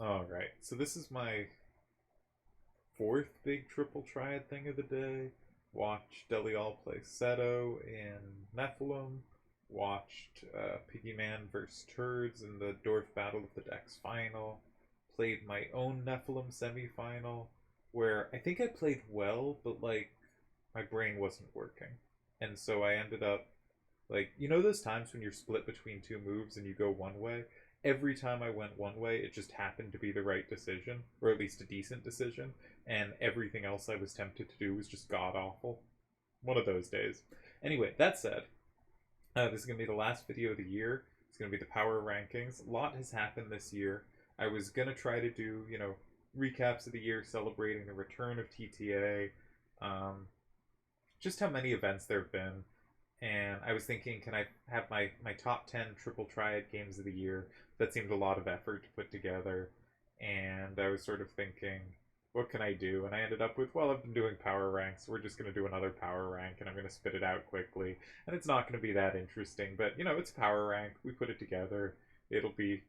Alright, so this is my fourth big triple triad thing of the day. Watched Delial play Seto in Nephilim. Watched Piggy Man vs. Turds in the Dwarf Battle of the Decks final. Played my own Nephilim semifinal, where I think I played well, but like my brain wasn't working. And so I ended up those times when you're split between two moves and you go one way? Every time I went one way, it just happened to be the right decision, or at least a decent decision, and everything else I was tempted to do was just god awful. One of those days. Anyway, that said, this is going to be the last video of the year. It's going to be the power rankings. A lot has happened this year. I was going to try to do, recaps of the year celebrating the return of TTA, just how many events there have been, and I was thinking, can I have my top 10 triple triad games of the year? That seemed a lot of effort to put together, and I was sort of thinking, what can I do? And I ended up with, well, I've been doing power ranks. We're just going to do another power rank, and I'm going to spit it out quickly. And it's not going to be that interesting, but, it's power rank. We put it together. It'll be,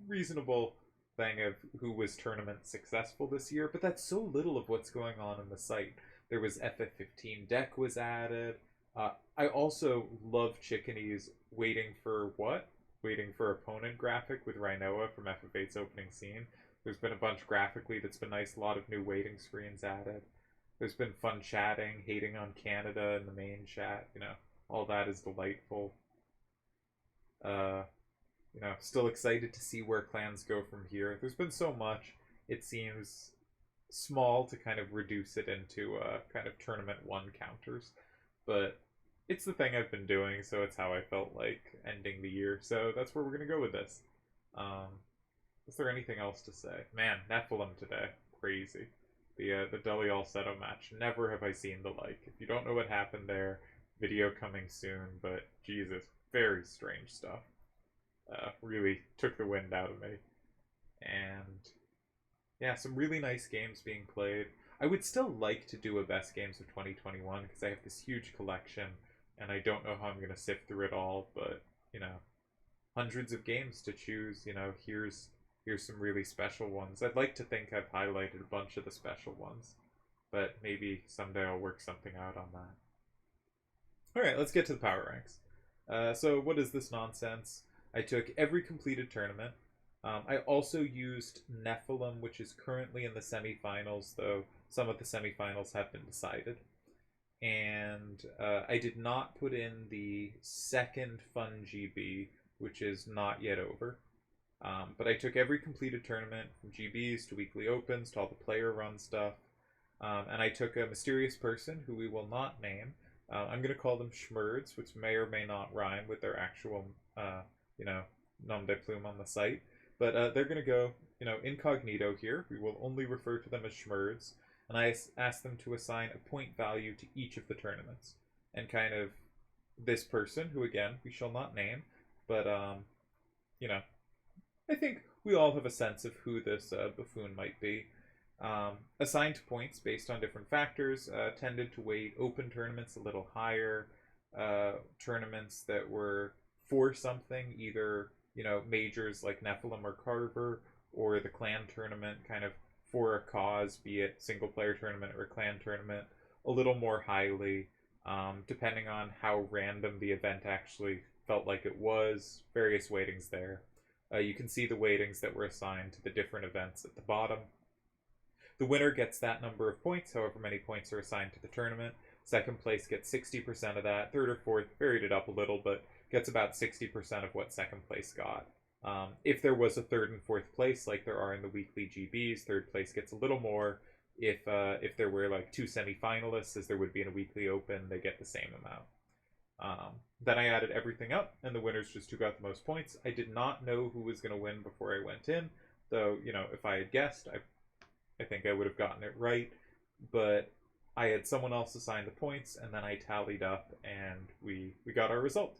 reasonable thing of who was tournament successful this year, but that's so little of what's going on the site. There was FF15 deck was added. I also love Chickanee's Waiting for What? Waiting for Opponent graphic with Rhinoa from FF8's opening scene. There's been a bunch graphically that's been nice, a lot of new waiting screens added. There's been fun chatting, hating on Canada in the main chat, all that is delightful. Still excited to see where clans go from here. There's been so much, it seems small to kind of reduce it into kind of tournament one counters. But it's the thing I've been doing, so it's how I felt like ending the year. So that's where we're going to go with this. Is there anything else to say? Man, Nephilim today. Crazy. The Delial Seto match. Never have I seen the like. If you don't know what happened there, video coming soon, but Jesus, very strange stuff. Really took the wind out of me. And yeah, some really nice games being played. I would still like to do a best games of 2021 because I have this huge collection and I don't know how I'm going to sift through it all, but hundreds of games to choose. Here's some really special ones. I'd like to think I've highlighted a bunch of the special ones, but maybe someday I'll work something out on that. All right, let's get to the power ranks. So what is this nonsense? I took every completed tournament. I also used Nephilim, which is currently in the semifinals, though some of the semifinals have been decided. And I did not put in the second Fun GB, which is not yet over. But I took every completed tournament, from GBs to weekly opens to all the player run stuff. And I took a mysterious person who we will not name. I'm going to call them Schmerds, which may or may not rhyme with their actual, nom de plume on the site. But they're going to go, incognito here. We will only refer to them as Schmerds. And I asked them to assign a point value to each of the tournaments. And kind of this person, who again, we shall not name, but, I think we all have a sense of who this buffoon might be. Assigned points based on different factors, tended to weight open tournaments a little higher, tournaments that were for something, either majors like Nephilim or Carver, or the clan tournament kind of for a cause, be it single player tournament or clan tournament, a little more highly, depending on how random the event actually felt like it was. Various weightings there. You can see the weightings that were assigned to the different events at the bottom. The winner gets that number of points, however many points are assigned to the tournament. Second place gets 60% of that. Third or fourth varied it up a little, but gets about 60% of what second place got. If there was a third and fourth place, like there are in the weekly GBs, third place gets a little more. If there were like two semifinalists, as there would be in a weekly open, they get the same amount. Then I added everything up, and the winners just who got the most points. I did not know who was going to win before I went in, though, if I had guessed, I think I would have gotten it right. But I had someone else assign the points, and then I tallied up, and we got our result.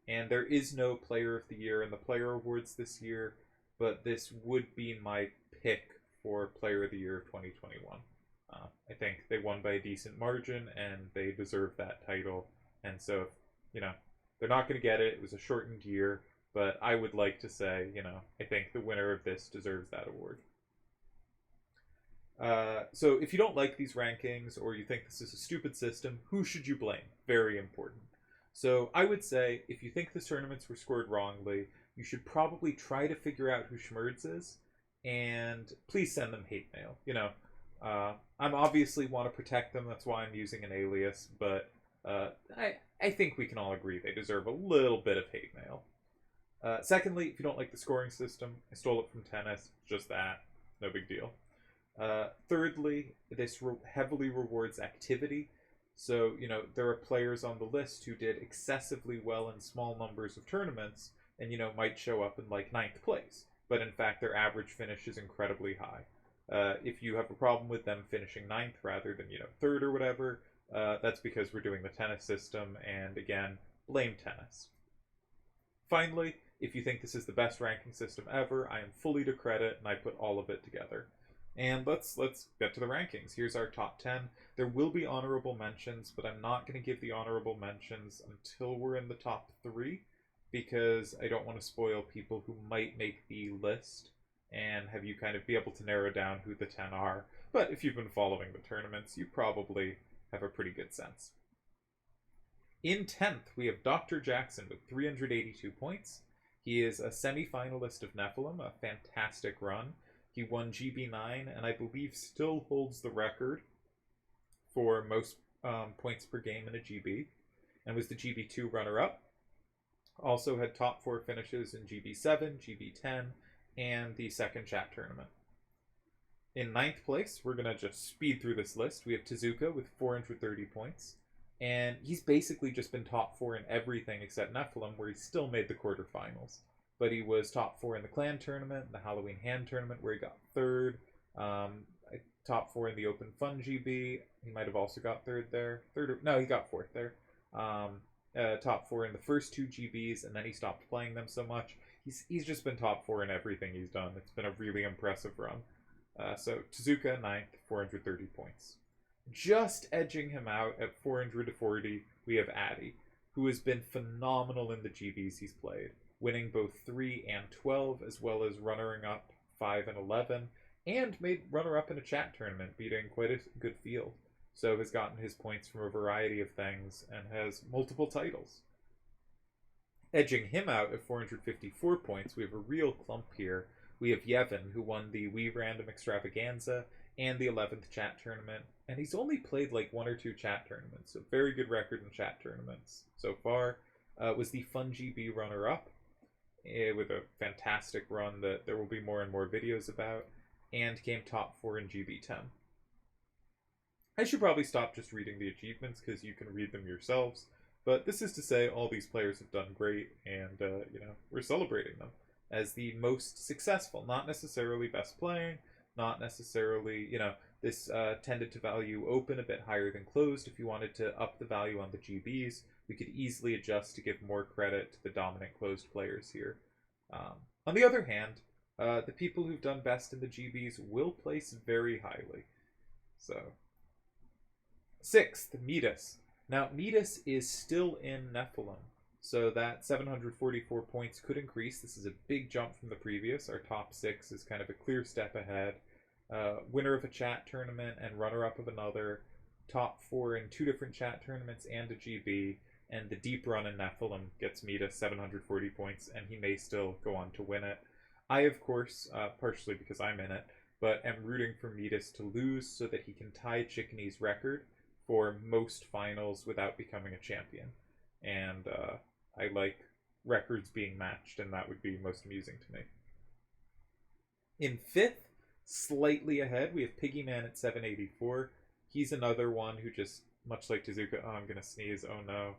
And there is no Player of the Year in the Player Awards this year, but this would be my pick for Player of the Year of 2021. I think they won by a decent margin, and they deserve that title. And so, they're not going to get it. It was a shortened year, but I would like to say, I think the winner of this deserves that award. So if you don't like these rankings or you think this is a stupid system, who should you blame? Very important. So I would say if you think the tournaments were scored wrongly, you should probably try to figure out who Schmerz is, and please send them hate mail. I'm obviously want to protect them. That's why I'm using an alias, but I think we can all agree they deserve a little bit of hate mail. Secondly, if you don't like the scoring system, I stole it from tennis. Just that. No big deal. Thirdly, this heavily rewards activity. So, there are players on the list who did excessively well in small numbers of tournaments and, might show up in like ninth place. But in fact, their average finish is incredibly high. If you have a problem with them finishing ninth rather than, third or whatever, that's because we're doing the tennis system, and again, blame tennis. Finally, if you think this is the best ranking system ever, I am fully to credit, and I put all of it together. And let's get to the rankings. Here's our top 10. There will be honorable mentions, but I'm not going to give the honorable mentions until we're in the top 3, because I don't want to spoil people who might make the list and have you kind of be able to narrow down who the 10 are. But if you've been following the tournaments, you probably have a pretty good sense. In 10th, we have Dr. Jackson with 382 points. He is a semi-finalist of Nephilim, a fantastic run. He won GB9 and I believe still holds the record for most points per game in a GB, and was the GB2 runner-up. Also had top 4 finishes in GB7, GB10, and the second chat tournament. In 9th place, we're going to just speed through this list. We have Tezuka with 430 points. And he's basically just been top 4 in everything except Nephilim, where he still made the quarterfinals. But he was top 4 in the clan tournament, the Halloween Hand tournament, where he got 3rd. Top 4 in the Open Fun GB. He might have also got 3rd there. No, he got 4th there. Top 4 in the first 2 GBs, and then he stopped playing them so much. He's just been top 4 in everything he's done. It's been a really impressive run. So Tezuka, 9th, 430 points. Just edging him out at 440, we have Addy, who has been phenomenal in the GBs he's played, winning both 3 and 12, as well as runner-up 5 and 11, and made runner-up in a chat tournament, beating quite a good field. So has gotten his points from a variety of things, and has multiple titles. Edging him out at 454 points, we have a real clump here. We have Yevon, who won the Wii Random Extravaganza and the 11th chat tournament, and he's only played like 1 or 2 chat tournaments, so very good record in chat tournaments so far. Was the Fun GB runner-up, with a fantastic run that there will be more and more videos about, and came top 4 in GB10. I should probably stop just reading the achievements, because you can read them yourselves, but this is to say all these players have done great, and, we're celebrating them as the most successful, not necessarily best playing, not necessarily, this tended to value open a bit higher than closed. If you wanted to up the value on the GBs, we could easily adjust to give more credit to the dominant closed players here. On the other hand, the people who've done best in the GBs will place very highly. So, 6th, Midas. Now, Midas is still in Nephilim, so that 744 points could increase. This is a big jump from the previous. Our top 6 is kind of a clear step ahead. Winner of a chat tournament and runner-up of another. Top 4 in 2 different chat tournaments and a GB. And the deep run in Nephilim gets Midas 740 points, and he may still go on to win it. I, of course, partially because I'm in it, but am rooting for Midas to lose so that he can tie Chickeny's record for most finals without becoming a champion. And I like records being matched, and that would be most amusing to me. In 5th, slightly ahead, we have Piggyman at 784. He's another one who just, much like Tezuka, I'm going to sneeze, oh no,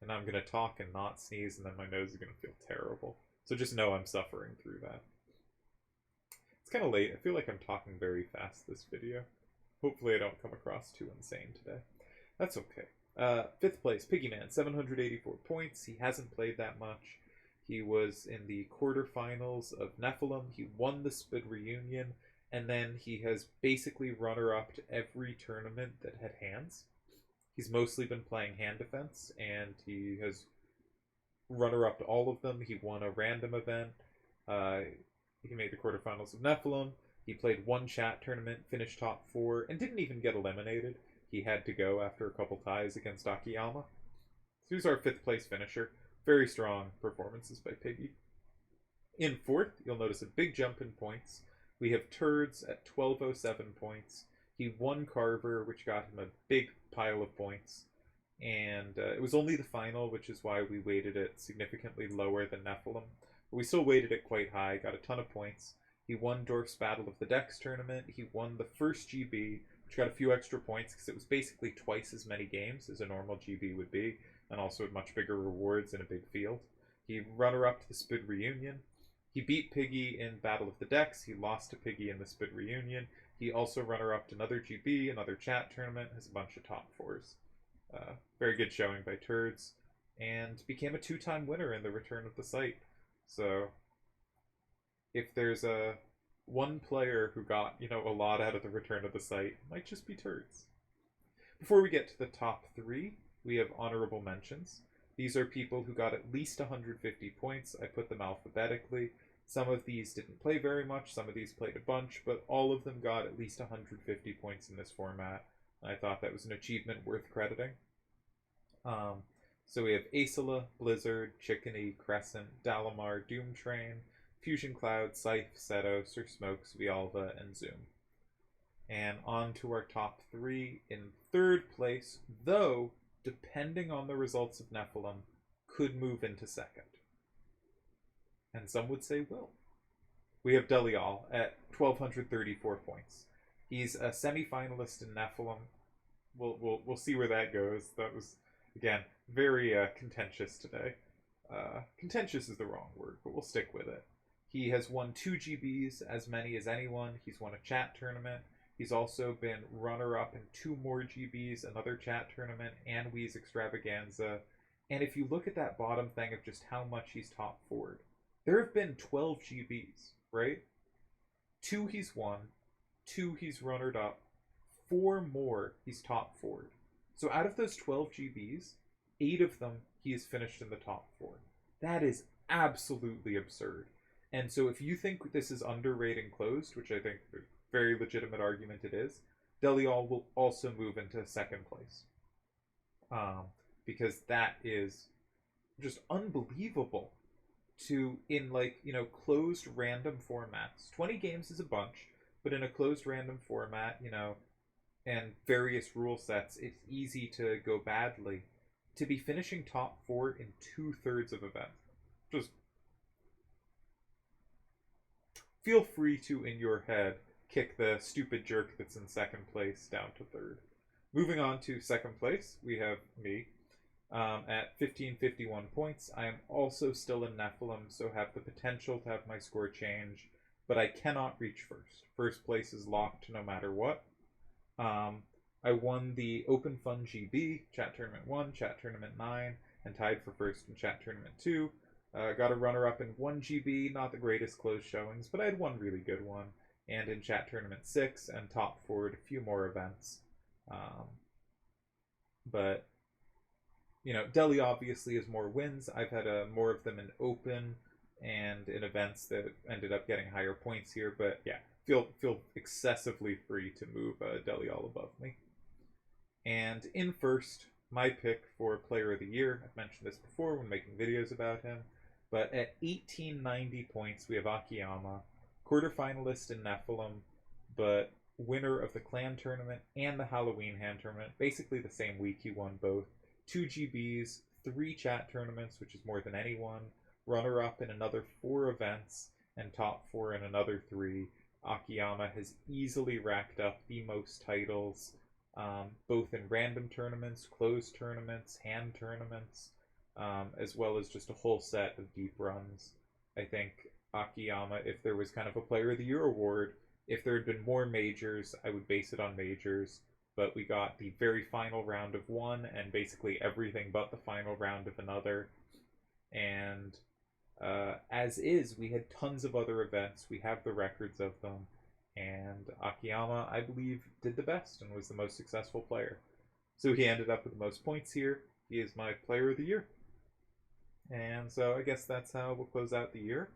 and I'm going to talk and not sneeze, and then my nose is going to feel terrible. So just know I'm suffering through that. It's kind of late. I feel like I'm talking very fast this video. Hopefully I don't come across too insane today. That's okay. 5th place, Piggyman, 784 points. He hasn't played that much. He was in the quarterfinals of Nephilim. He won the Spid Reunion, and then he has basically runner-up to every tournament that had hands. He's mostly been playing hand defense, and he has runner-up to all of them. He won a random event. He made the quarterfinals of Nephilim. He played one chat tournament, finished top 4, and didn't even get eliminated. He had to go after a couple ties against Akiyama. So he's our 5th place finisher. Very strong performances by Piggy. In 4th, you'll notice a big jump in points. We have Turds at 1207 points. He won Carver, which got him a big pile of points. And it was only the final, which is why we weighted it significantly lower than Nephilim. But we still weighted it quite high, got a ton of points. He won Dorf's Battle of the Decks tournament. He won the first GB, which got a few extra points because it was basically twice as many games as a normal GB would be, and also had much bigger rewards in a big field. He runner-up to the Spid Reunion. He beat Piggy in Battle of the Decks. He lost to Piggy in the Spid Reunion. He also runner-up to another GB, another chat tournament, has a bunch of top 4s. Very good showing by Turds, and became a 2-time winner in the Return of the Site. So, if there's one player who got, a lot out of the Return of the Site, it might just be Turds. Before we get to the top 3, we have honorable mentions. These are people who got at least 150 points. I put them alphabetically. Some of these didn't play very much, some of these played a bunch, but all of them got at least 150 points in this format. I thought that was an achievement worth crediting. So we have Aesula, Blizzard, Chickeny, Crescent, Dalamar, Doomtrain, Fusion Cloud, Scythe, Seto, Sir Smokes, Vialva, and Zoom. And on to our top 3. In 3rd place, though, depending on the results of Nephilim, could move into 2nd. And some would say will. We have Delial at 1,234 points. He's a semi-finalist in Nephilim. We'll see where that goes. That was, again, very contentious today. Contentious is the wrong word, but we'll stick with it. He has won 2 GBs, as many as anyone. He's won a chat tournament. He's also been runner-up in 2 more GBs, another chat tournament, and Wii's Extravaganza. And if you look at that bottom thing of just how much he's top 4'd, there have been 12 GBs, right? 2 he's won, 2 he's runnered up, 4 more he's top 4'd. So out of those 12 GBs, 8 of them he has finished in the top 4. That is absolutely absurd. And so if you think this is underrating closed, which I think a very legitimate argument it is, Delial will also move into 2nd place. Because that is just unbelievable to, in closed random formats. 20 games is a bunch, but in a closed random format, and various rule sets, it's easy to go badly. To be finishing top 4 in 2/3 of events. Just feel free to, in your head, kick the stupid jerk that's in 2nd place down to 3rd. Moving on to 2nd place, we have me at 1,551 points. I am also still in Nephilim, so have the potential to have my score change, but I cannot reach 1st. 1st place is locked no matter what. I won the Open Fun GB, Chat Tournament 1, Chat Tournament 9, and tied for 1st in Chat Tournament 2. Got a runner-up in 1 GB, not the greatest closed showings, but I had one really good one, and in Chat Tournament 6, and top 4'd a few more events. But, Deli obviously has more wins. I've had more of them in Open and in events that ended up getting higher points here, but yeah, feel excessively free to move Delial above me. And in 1st, my pick for Player of the Year, I've mentioned this before when making videos about him, but at 1,890 points, we have Akiyama, quarterfinalist in Nephilim, but winner of the Clan Tournament and the Halloween Hand Tournament, basically the same week he won both. 2 GBs, 3 chat tournaments, which is more than anyone, runner-up in another 4 events, and top 4 in another 3. Akiyama has easily racked up the most titles, both in random tournaments, closed tournaments, hand tournaments, as well as just a whole set of deep runs. I think Akiyama, if there was kind of a Player of the Year award, if there had been more majors, I would base it on majors, but we got the very final round of one and basically everything but the final round of another. And as is, we had tons of other events. We have the records of them. And Akiyama, I believe, did the best and was the most successful player. So he ended up with the most points here. He is my Player of the Year. And so I guess that's how we'll close out the year.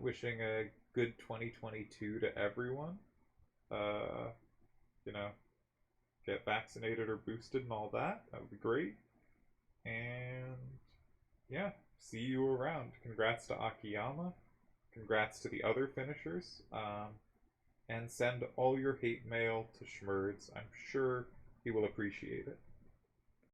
Wishing a good 2022 to everyone. Uh, you know, get vaccinated or boosted and all that. That would be great. And yeah, see you around. Congrats to Akiyama. Congrats to the other finishers. And send all your hate mail to Schmerds. I'm sure he will appreciate it.